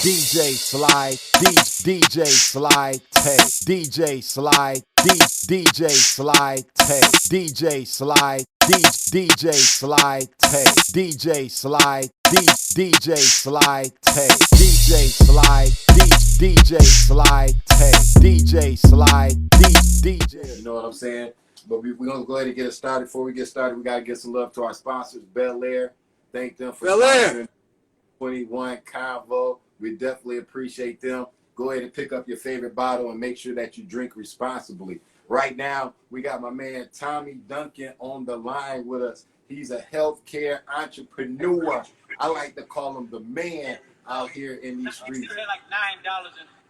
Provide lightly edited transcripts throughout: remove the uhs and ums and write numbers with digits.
DJ Sly, DJ Sly Tay, DJ Sly, DJ Sly Tay, DJ Sly, DJ Sly Tay, DJ Sly, DJ Sly Tay, DJ Sly, DJ Sly Tay, DJ Sly, DJ. You know what I'm saying? But we're going to go ahead and get it started. Before we get started, we got to give some love to our sponsors, Bel Air. Thank them for sponsoring 21 Convo. We definitely appreciate them. Go ahead and pick up your favorite bottle and make sure that you drink responsibly. Right now, we got my man Tommy Duncan on the line with us. He's a healthcare entrepreneur. I like to call him the man out here in these streets. Like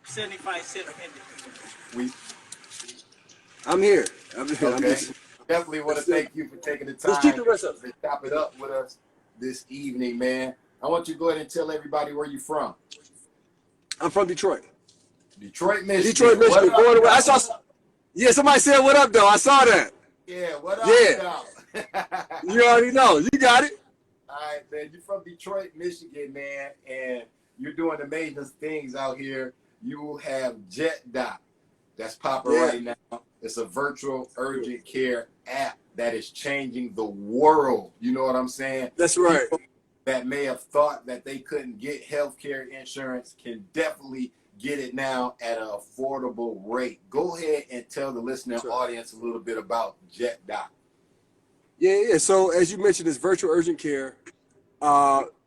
$9.75. I'm here. Okay. Definitely want to thank you for taking the time to chop it up with us this evening, man. I want you to go ahead and tell everybody where you're from. I'm from Detroit. Detroit, Michigan. Detroit, Michigan. Born away. I saw. Yeah, somebody said, "What up, though?" I saw that. Yeah, what up, yeah. You already know. You got it. All right, man. You're from Detroit, Michigan, man, and you're doing amazing things out here. You have JetDoc that's popping right now. It's a virtual urgent care app that is changing the world. You know what I'm saying? That's right. People that may have thought that they couldn't get healthcare insurance can definitely get it now at an affordable rate. Go ahead and tell the listening audience a little bit about JetDoc. Yeah. So as you mentioned, this virtual urgent care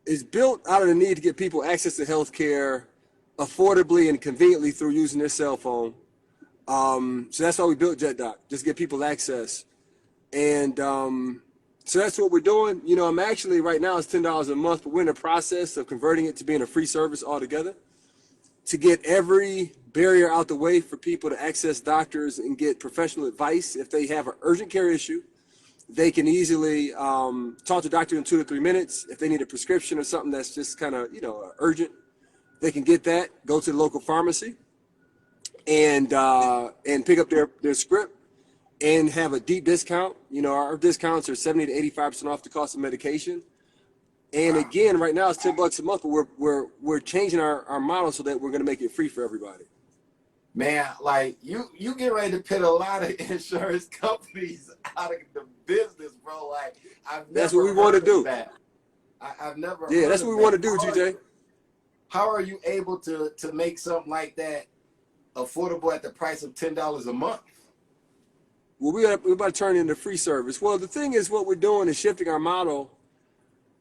is built out of the need to get people access to healthcare affordably and conveniently through using their cell phone. So that's why we built JetDoc, just get people access. And so that's what we're doing. You know, I'm actually right now it's $10 a month, but we're in the process of converting it to being a free service altogether to get every barrier out the way for people to access doctors and get professional advice. If they have an urgent care issue, they can easily talk to a doctor in 2 to 3 minutes. If they need a prescription or something that's just kind of, urgent, they can get that, go to the local pharmacy and pick up their script and have a deep discount. You know, our discounts are 70 to 85% off the cost of medication. And again, right now it's $10 a month, but we're changing our model so that we're going to make it free for everybody. Man, like you get ready to put a lot of insurance companies out of the business, bro. Like that's what we want to do. I've never. Yeah, that's what we want to do, GJ. How are you able to make something like that affordable at the price of $10 a month? Well, we're about to turn it into free service. Well, the thing is, what we're doing is shifting our model.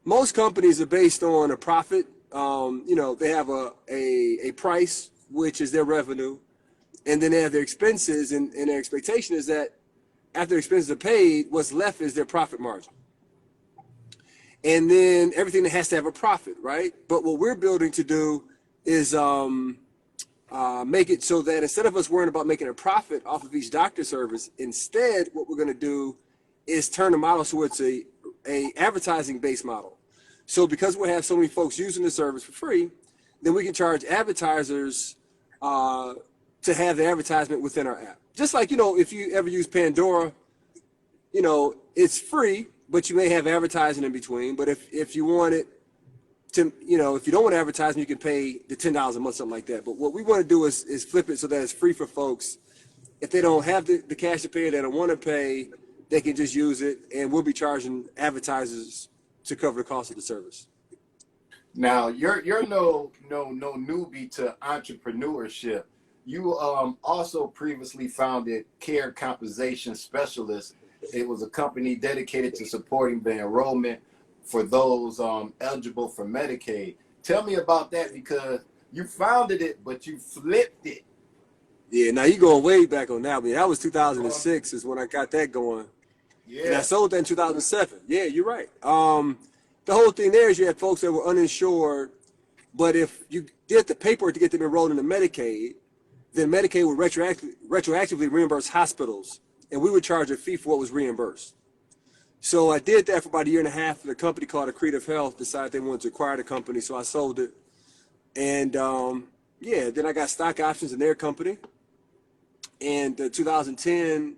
Most companies are based on a profit. They have a price, which is their revenue, and then they have their expenses, and their expectation is that after expenses are paid, what's left is their profit margin. And then everything that has to have a profit, right? But what we're building to do is make it so that instead of us worrying about making a profit off of each doctor service, instead what we're going to do is turn the model so it's a advertising based model. So because we have so many folks using the service for free, then we can charge advertisers to have the advertisement within our app. Just like, if you ever use Pandora, it's free, but you may have advertising in between. But if you want it to, if you don't want advertising, you can pay the $10 a month, something like that. But what we want to do is flip it so that it's free for folks. If they don't have the cash to pay, they don't want to pay, they can just use it, and we'll be charging advertisers to cover the cost of the service. Now, you're no newbie to entrepreneurship. You also previously founded Care Compensation Specialist. It was a company dedicated to supporting the enrollment for those eligible for Medicaid. Tell me about that, because you founded it, but you flipped it. Yeah, now you're going way back on that. I mean, that was 2006 is when I got that going. Yeah. And I sold that in 2007. Yeah, you're right. The whole thing there is you had folks that were uninsured, but if you did the paperwork to get them enrolled into Medicaid, then Medicaid would retroactively reimburse hospitals, and we would charge a fee for what was reimbursed. So I did that for about a year and a half, and a company called Accretive Health decided they wanted to acquire the company, so I sold it. And then I got stock options in their company. And 2010,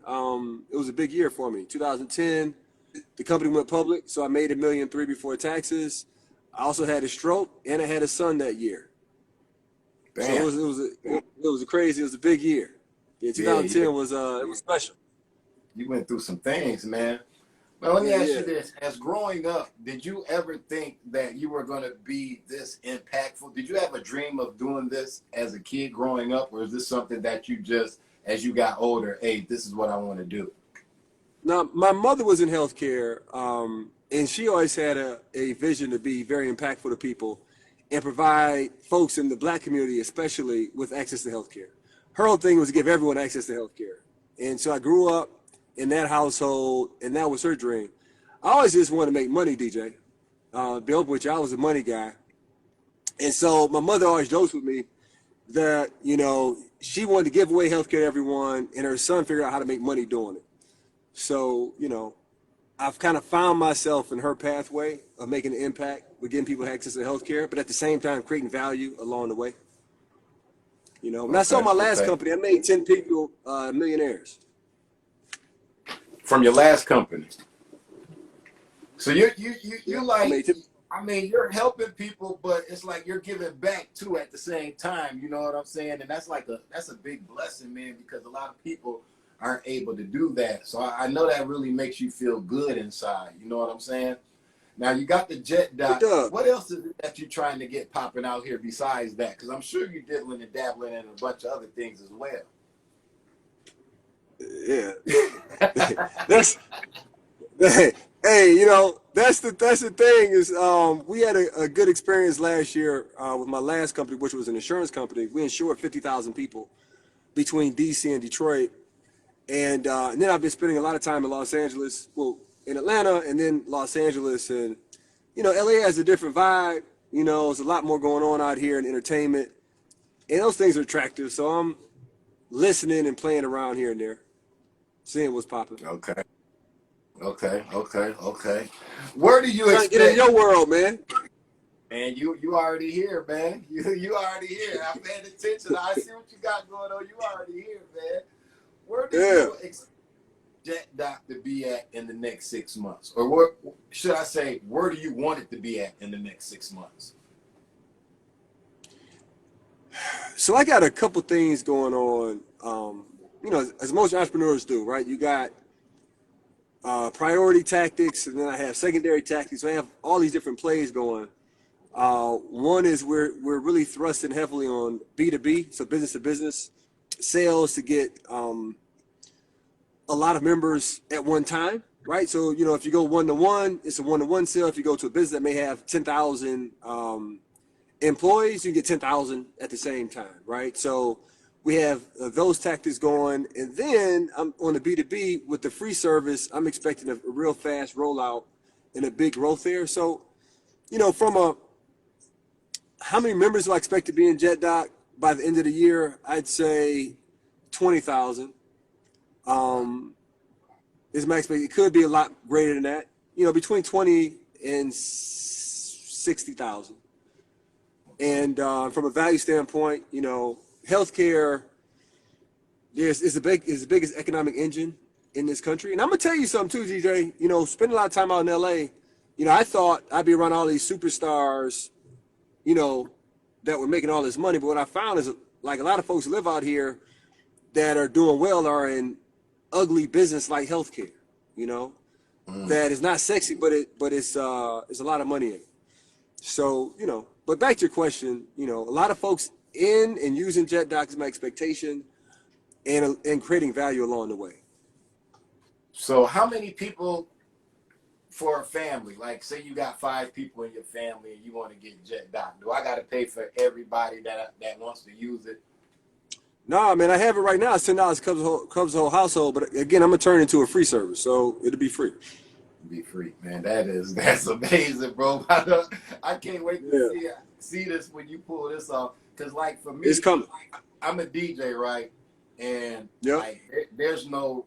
it was a big year for me. 2010, the company went public, so I made $1.3 million before taxes. I also had a stroke, and I had a son that year. It was a big year. Yeah, 2010 Yeah. was it was special. You went through some things, man. Well, let me ask Yeah. you this. As growing up, did you ever think that you were going to be this impactful? Did you have a dream of doing this as a kid growing up? Or is this something that you just, as you got older, hey, this is what I want to do? Now, my mother was in healthcare, and she always had a vision to be very impactful to people and provide folks in the Black community, especially, with access to healthcare. Her whole thing was to give everyone access to healthcare. And so I grew up in that household, and that was her dream. I always just wanted to make money, DJ. Be open with you, I was a money guy. And so my mother always jokes with me that, she wanted to give away healthcare to everyone, and her son figured out how to make money doing it. So, I've kind of found myself in her pathway of making an impact with getting people access to healthcare, but at the same time creating value along the way. When I sold my last company, I made 10 people millionaires. From your last company. So you like, I mean, you're helping people, but it's like you're giving back too at the same time. You know what I'm saying? And that's a big blessing, man, because a lot of people aren't able to do that. So I know that really makes you feel good inside. You know what I'm saying? Now you got the JetDoc. What else is it that you're trying to get popping out here besides that? Because I'm sure you're dibbling and dabbling in a bunch of other things as well. Yeah. That's hey, that's the thing is we had a good experience last year with my last company, which was an insurance company. We insured 50,000 people between DC and Detroit. And then I've been spending a lot of time in Los Angeles, well, in Atlanta and then Los Angeles. And, LA has a different vibe. There's a lot more going on out here in entertainment. And those things are attractive. So I'm listening and playing around here and there, seeing what's popping. Okay. Where do you expect? Get in your world, man. And you already here, man. You already here. I'm paying attention. I see what you got going on. You already here, man. Where do you expect JetDoc to be at in the next 6 months? Or what should I say, where do you want it to be at in the next 6 months? So I got a couple things going on, as most entrepreneurs do, right? You got priority tactics, and then I have secondary tactics. So I have all these different plays going. One is we're really thrusting heavily on B2B, so business to business sales to get a lot of members at one time, right? So, if you go one-to-one, it's a one-to-one sale. If you go to a business that may have 10,000 employees, you get 10,000 at the same time, right? So we have those tactics going. And then I'm on the B2B with the free service. I'm expecting a real fast rollout and a big growth there. So, from how many members do I expect to be in JetDoc by the end of the year? I'd say 20,000. Is my expectation. It could be a lot greater than that. Between 20 and 60,000. And from a value standpoint, healthcare is the biggest economic engine in this country. And I'm gonna tell you something too, DJ. Spending a lot of time out in LA, I thought I'd be around all these superstars, that were making all this money. But what I found is, like, a lot of folks who live out here that are doing well are in ugly business like healthcare, that is not sexy, but it's a lot of money in it. So, but back to your question, a lot of folks in and using JetDoc is my expectation, and creating value along the way. So how many people for a family, like say you got 5 people in your family and you want to get JetDoc, do I got to pay for everybody that wants to use it? Nah, man, I have it right now. It's $10 covers the whole household. But again, I'm gonna turn it into a free service, so it'll be free. Be free, man. That's amazing, bro. I can't wait to see this when you pull this off. Cause like for me, it's coming. I'm a DJ, right? And like there's no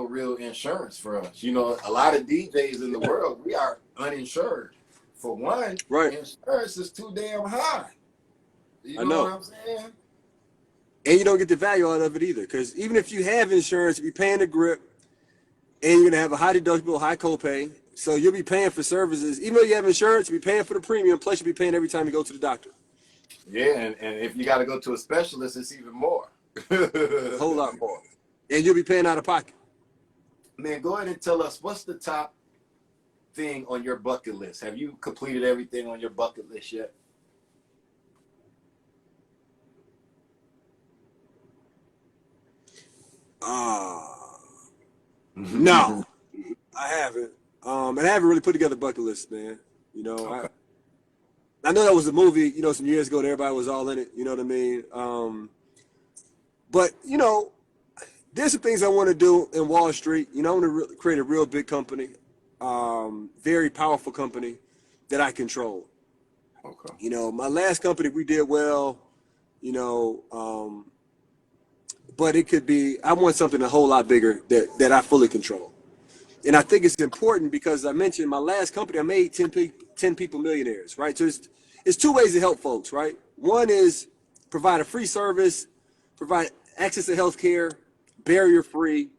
real insurance for us. A lot of DJs in the world, we are uninsured. For one, insurance is too damn high. You know what I'm saying? And you don't get the value out of it either. Because even if you have insurance, you'll be paying the grip, and you're gonna have a high deductible, high copay. So you'll be paying for services. Even though you have insurance, you'll be paying for the premium, plus you'll be paying every time you go to the doctor. Yeah, and if you got to go to a specialist, it's even more. A whole lot more. And you'll be paying out of pocket. Man, go ahead and tell us, what's the top thing on your bucket list? Have you completed everything on your bucket list yet? No, I haven't. And I haven't really put together a bucket list, man. You know, Okay. I know that was a movie, you know, some years ago that everybody was all in it, you know what I mean? But, you know, there's some things I want to do in Wall Street. You know, I want to create a real big company, very powerful company that I control. Okay. You know, my last company, we did well, you know, but it could be, I want something a whole lot bigger that I fully control. And I think it's important because I mentioned my last company, I made 10 people millionaires, right? So it's two ways to help folks, right? One is provide a free service, provide access to healthcare, barrier-free.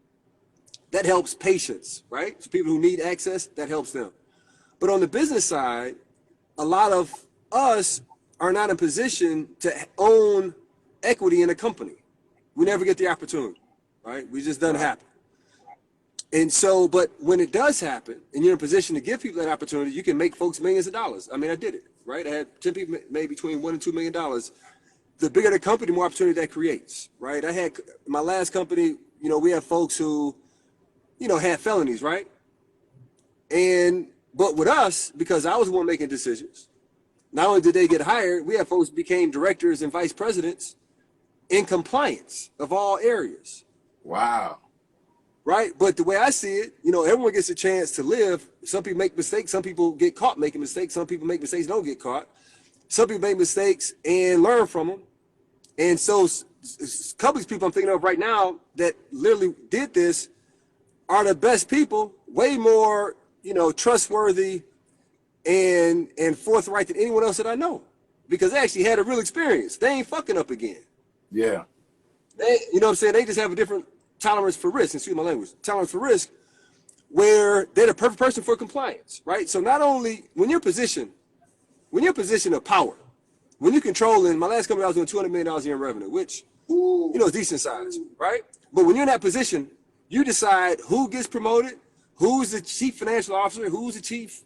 That helps patients, right? So people who need access, that helps them. But on the business side, a lot of us are not in position to own equity in a company. We never get the opportunity, right? We just doesn't happen. And so, but when it does happen and you're in a position to give people that opportunity, you can make folks millions of dollars. I mean, I did it, right? I had 10 people made between $1 and $2 million. The bigger the company, the more opportunity that creates, right? I had my last company, you know, we had folks who, you know, had felonies, right? But with us, because I was the one making decisions, not only did they get hired, we had folks who became directors and vice presidents in compliance of all areas. Wow. Right? But the way I see it, you know, everyone gets a chance to live. Some people make mistakes. Some people get caught making mistakes. Some people make mistakes, don't get caught. Some people make mistakes and learn from them. And so a couple of these people I'm thinking of right now that literally did this are the best people, way more, you know, trustworthy and forthright than anyone else that I know. Because they actually had a real experience. They ain't fucking up again. Yeah. They, you know what I'm saying? They just have a different tolerance for risk, excuse my language, tolerance for risk, where they're the perfect person for compliance, right? So not only when you're positioned of power, when you're controlling, my last company I was doing $200 million a year in revenue, which, you know, is decent size, right? But when you're in that position, you decide who gets promoted, who's the chief financial officer, who's the chief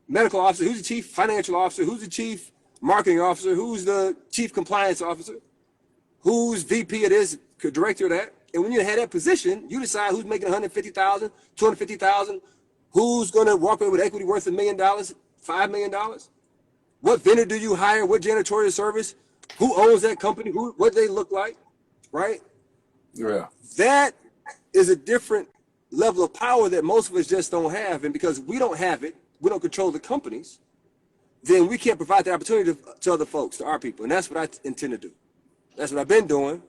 medical officer, who's the chief financial officer, who's the chief marketing officer, who's the chief compliance officer, who's VP of this, director of that. And when you had that position, you decide who's making $150,000, $250,000, who's going to walk away with equity worth $1 million, $5 million. What vendor do you hire? What janitorial service? Who owns that company? What they look like, right? Yeah. That is a different level of power that most of us just don't have. And because we don't have it, we don't control the companies, then we can't provide the opportunity to other folks, to our people. And that's what I intend to do. That's what I've been doing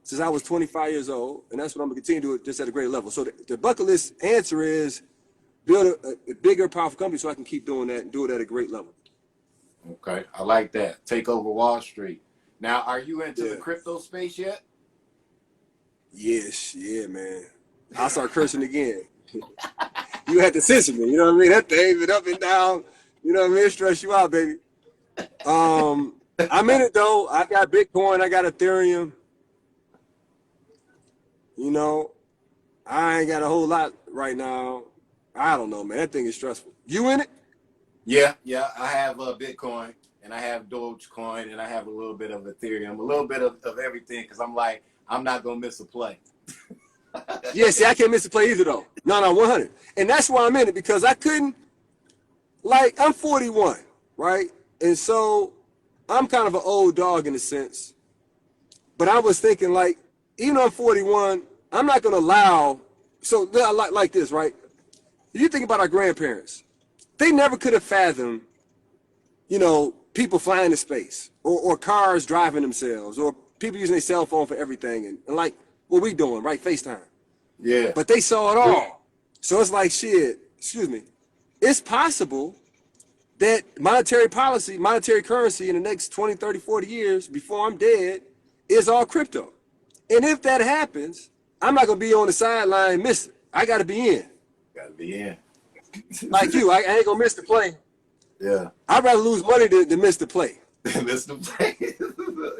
since I was 25 years old, and that's what I'm going to continue to do just at a great level. So the bucket list answer is build a bigger, powerful company so I can keep doing that and do it at a great level. Okay, I like that. Take over Wall Street. Now, are you into the crypto space yet? Yes, yeah, man. I'll start cursing again. You had to censor me, you know what I mean? That thing been up and down, you know what I mean? Stress you out, baby. I'm in it though. I got Bitcoin, I got Ethereum. You know, I ain't got a whole lot right now. I don't know, man. That thing is stressful. You in it? Yeah. I have Bitcoin, and I have Dogecoin, and I have a little bit of Ethereum, a little bit of everything, because I'm like, I'm not going to miss a play. Yeah, see, I can't miss a play either, though. No, 100. And that's why I'm in it, because I couldn't, like, I'm 41, right? And so I'm kind of an old dog in a sense. But I was thinking, like, even though I'm 41, I'm not going to allow, so like this, right? If you think about our grandparents, they never could have fathomed, you know, people flying to space or cars driving themselves or people using their cell phone for everything and like what we doing, right? FaceTime. Yeah. But they saw it all. So it's like, shit, excuse me. It's possible that monetary policy, monetary currency in the next 20, 30, 40 years before I'm dead is all crypto. And if that happens, I'm not going to be on the sideline missing. I got to be in. Got to be in. Like you, I ain't going to miss the play. Yeah. I'd rather lose money than miss the play. Miss the plays.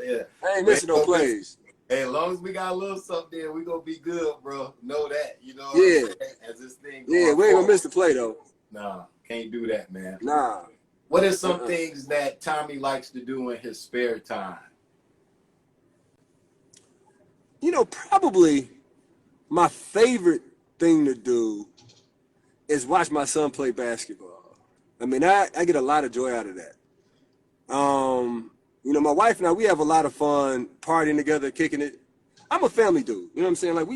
Yeah. I ain't missing no plays. Hey, as long as we got a little something there, we gonna be good, bro. Know that. You know what Yeah. I'm saying? As this thing Yeah, going we ain't gonna forward. miss the play though. Nah, can't do that, man. Nah. What are some things that Tommy likes to do in his spare time? You know, probably my favorite thing to do is watch my son play basketball. I mean, I get a lot of joy out of that. You know, my wife and I, we have a lot of fun partying together, kicking it. I'm a family dude. You know what I'm saying? Like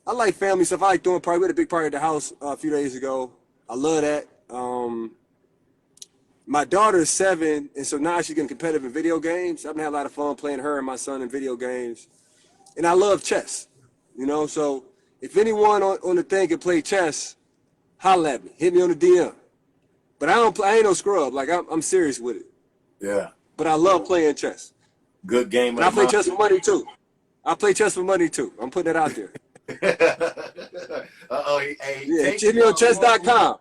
I like family stuff. I like throwing party. We had a big party at the house a few days ago. I love that. My daughter is 7, and so now she's getting competitive in video games. I've been having a lot of fun playing her and my son in video games. And I love chess, you know? So if anyone on the thing can play chess, holla at me. Hit me on the DM. But I ain't no scrub. Like, I'm serious with it. Yeah. But I love playing chess. Good game. And I play chess for money, too. I play chess for money, too. I'm putting it out there. Hey, hit me on chess.com.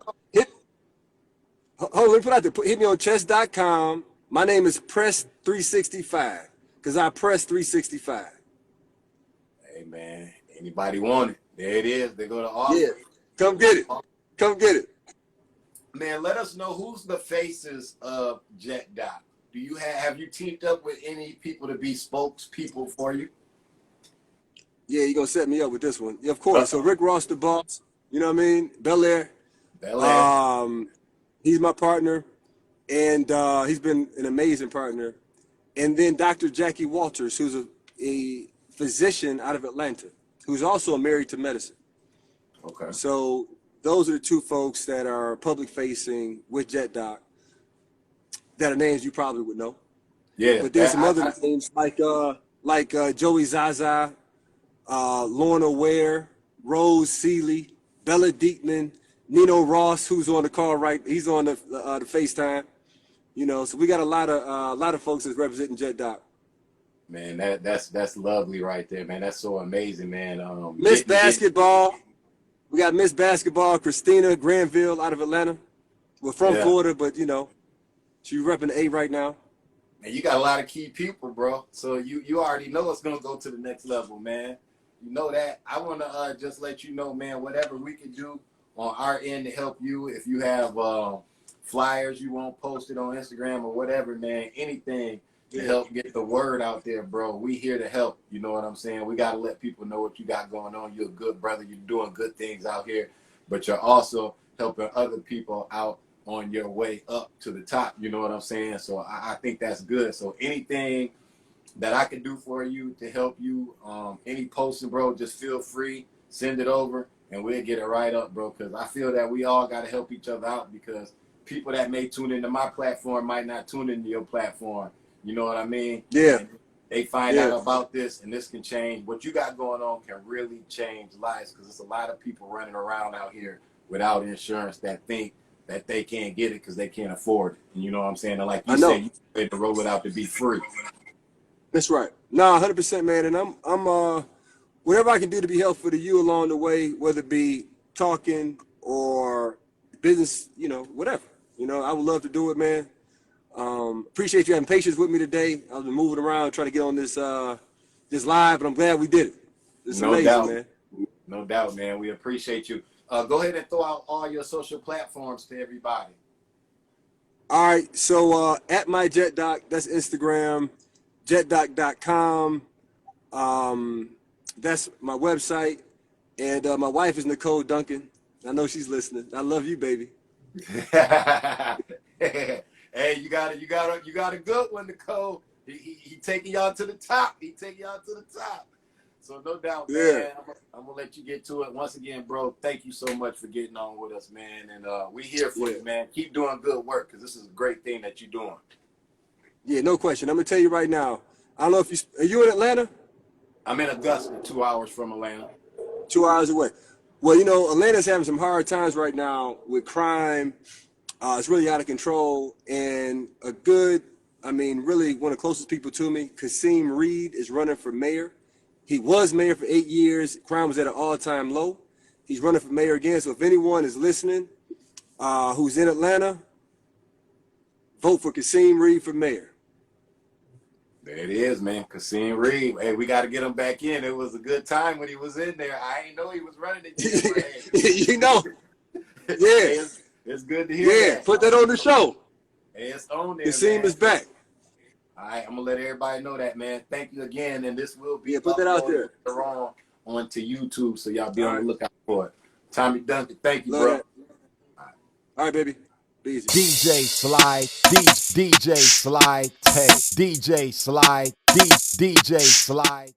Hold on, let me put it out there. Hit me on chess.com. My name is Press365 because I press 365. Hey, man. Anybody want it? There it is. They go to offer. Yeah. Come get it. Come get it. Man, let us know who's the faces of JetDoc. Do you have you teamed up with any people to be spokespeople for you? Yeah, you're going to set me up with this one. Yeah, of course. So Rick Ross, the boss, you know what I mean? Bel Air. He's my partner, and he's been an amazing partner. And then Dr. Jackie Walters, who's a physician out of Atlanta, who's also married to medicine. Okay. So those are the two folks that are public-facing with JetDoc that are names you probably would know. Yeah. But there's some other names like Joey Zaza, Lorna Ware, Rose Seeley, Bella Diekman, Nino Ross, who's on the call he's on the FaceTime. You know, so we got a lot of folks that's representing JetDoc. Man, that's lovely right there, man. That's so amazing, man. Miss Basketball. We got Miss Basketball, Christina Granville out of Atlanta. We're from Florida, but you know, she's repping the A right now. And you got a lot of key people, bro. So you already know it's gonna go to the next level, man. You know that. I wanna just let you know, man, whatever we can do on our end to help you. If you have flyers you want posted on Instagram or whatever, man, anything to help get the word out there, bro. We here to help. You know what I'm saying? We got to let people know what you got going on. You're a good brother. You're doing good things out here, but you're also helping other people out on your way up to the top. You know what I'm saying? So I think that's good. So anything that I can do for you to help you, any posting, bro, just feel free. Send it over, and we'll get it right up, bro, because I feel that we all got to help each other out because people that may tune into my platform might not tune into your platform. You know what I mean? Yeah. And they find out about this, and this can change. What you got going on can really change lives because there's a lot of people running around out here without insurance that think that they can't get it because they can't afford it. And you know what I'm saying? And like you said, you ready to roll it out to be free. That's right. No, 100%, man. And I'm whatever I can do to be helpful to you along the way, whether it be talking or business, you know, whatever. You know, I would love to do it, man. Appreciate you having patience with me today. I've been moving around trying to get on this live, but I'm glad we did it. It's amazing, man. No doubt, man. We appreciate you. Go ahead and throw out all your social platforms to everybody. All right. So at Myjetdoc, that's Instagram, JetDoc.com. That's my website. And my wife is Nicole Duncan. I know she's listening. I love you, baby. Hey, you got a good one, Nicole. He taking y'all to the top. So no doubt, man. I'm gonna let you get to it. Once again, bro, thank you so much for getting on with us, man. And we here for you, man. Keep doing good work because this is a great thing that you're doing. Yeah, no question. I'm gonna tell you right now. I don't know if are you in Atlanta? I'm in Augusta, 2 hours from Atlanta. 2 hours away. Well, you know, Atlanta's having some hard times right now with crime. It's really out of control. And really one of the closest people to me, Kasim Reed, is running for mayor. He was mayor for 8 years. Crime was at an all-time low. He's running for mayor again. So if anyone is listening who's in Atlanta, vote for Kasim Reed for mayor. There it is, man. Kasim Reed. Hey, we got to get him back in. It was a good time when he was in there. I ain't know he was running again, but hey. You know. Yeah. Hey, it's good to hear that. Put that on the show. Hey, it's on there, Kasim man. is back. All right, I'm going to let everybody know that, man. Thank you again, and this will be put that out there onto YouTube, so y'all be on the lookout for it. Tommy Duncan, thank you, Love bro. that. All right, baby. Be easy. DJ Sly, DJ Sly Tay, DJ Sly, DJ Sly.